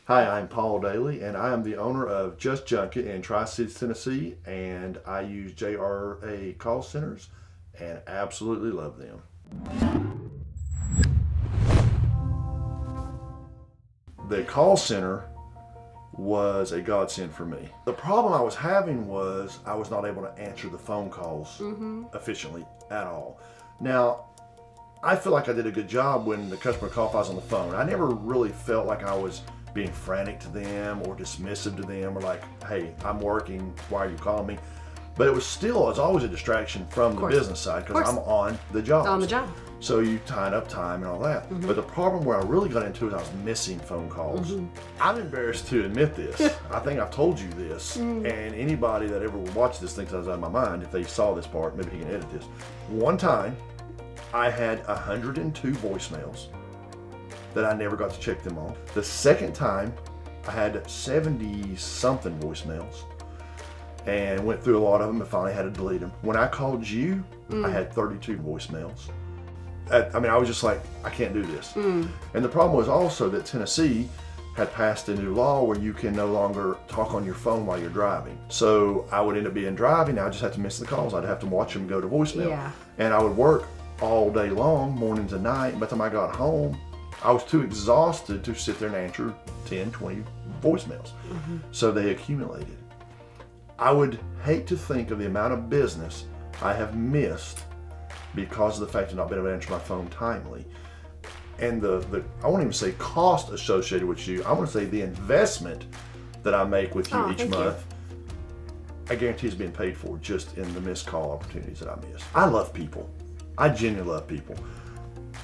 Hi, I'm Paul Daly, and I am the owner of Just Junket in Tri-Cities, Tennessee, and I use JRA Call Centers and absolutely love them. The call center was a godsend for me. The problem I was having was I was not able to answer the phone calls efficiently at all. Now, I feel like I did a good job when the customer called if I was on the phone. I never really felt like I was being frantic to them or dismissive to them or like, hey, I'm working, why are you calling me? But it's always a distraction from the business side because I'm on the job. On the job. So you tie up time and all that. But the problem where I really got into it, I was missing phone calls. I'm embarrassed to admit this. I think I've told you this. And anybody that ever would watch this thinks I was out of my mind. If they saw this part, maybe he can edit this. One time, I had 102 voicemails that I never got to check them on. The second time, I had 70 something voicemails and went through a lot of them and finally had to delete them. When I called you, I had 32 voicemails. I was just like, I can't do this. And the problem was also that Tennessee had passed a new law where you can no longer talk on your phone while you're driving. So I would end up being driving, I just have to miss the calls. I'd have to watch them go to voicemail. Yeah. And I would work all day long, mornings and night. By the time I got home, I was too exhausted to sit there and answer 10, 20 voicemails. So they accumulated. I would hate to think of the amount of business I have missed because of the fact of not being able to answer my phone timely. And I won't even say cost associated with you, I want to say the investment that I make with you each month, I guarantee is being paid for just in the missed call opportunities that I miss. I love people. I genuinely love people.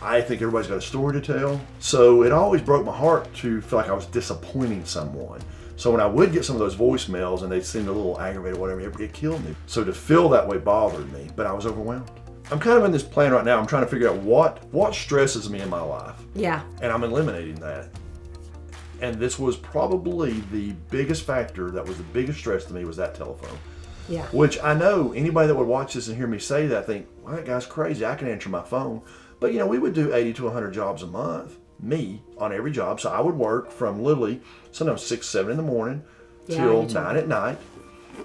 I think everybody's got a story to tell. So it always broke my heart to feel like I was disappointing someone. So when I would get some of those voicemails and they seemed a little aggravated or whatever, it killed me. So to feel that way bothered me, but I was overwhelmed. I'm kind of in this plan right now. I'm trying to figure out what stresses me in my life. Yeah. And I'm eliminating that. And this was probably the biggest factor that was the biggest stress to me was that telephone. Yeah. Which I know anybody that would watch this and hear me say that think, well, that guy's crazy. I can answer my phone. But we would do 80 to 100 jobs a month, me, on every job. So I would work from literally sometimes 6, 7 in the morning till 9 at night.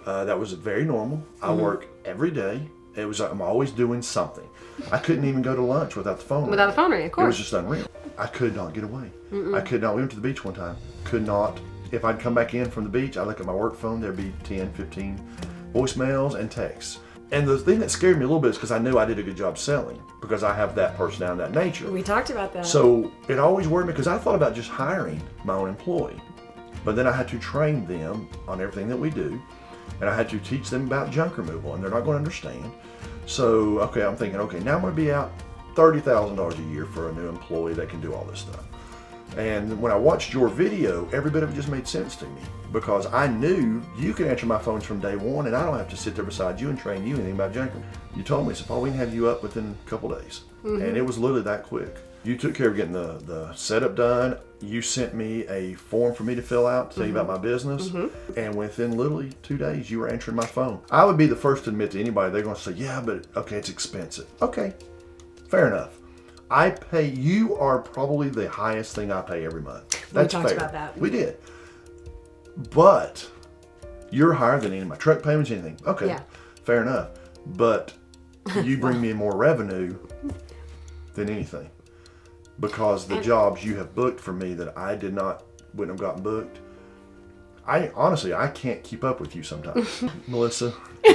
That was very normal. I work every day. It was I'm always doing something. I couldn't even go to lunch without the phone. Without the phone ring, of course. It was just unreal. I could not get away. I could not. We went to the beach one time. Could not. If I'd come back in from the beach, I'd look at my work phone. There'd be 10, 15 voicemails and texts. And the thing that scared me a little bit is because I knew I did a good job selling because I have that personality, that nature. We talked about that. So it always worried me because I thought about just hiring my own employee. But then I had to train them on everything that we do. And I had to teach them about junk removal, and they're not going to understand. So, I'm thinking, now I'm going to be out $30,000 a year for a new employee that can do all this stuff. And when I watched your video, every bit of it just made sense to me because I knew you can answer my phones from day one, and I don't have to sit there beside you and train you anything about junk removal. You told me, so Paul, we can have you up within a couple days. And it was literally that quick. You took care of getting the setup done. You sent me a form for me to fill out to tell you about my business. And within literally 2 days, you were answering my phone. I would be the first to admit to anybody, they're going to say, yeah, but it's expensive. Okay, fair enough. You are probably the highest thing I pay every month. That's fair. We talked about that. We did. But you're higher than any of my truck payments, anything. Okay, fair enough. But you bring me more revenue than anything. Because the jobs you have booked for me that I wouldn't have gotten booked, I can't keep up with you sometimes. Melissa,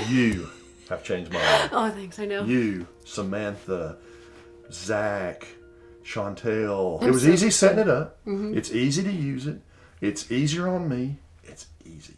you have changed my life. Oh, thanks, I know. You, Samantha, Zach, Chantel. It was easy setting it up. It's easy to use it. It's easier on me. It's easy.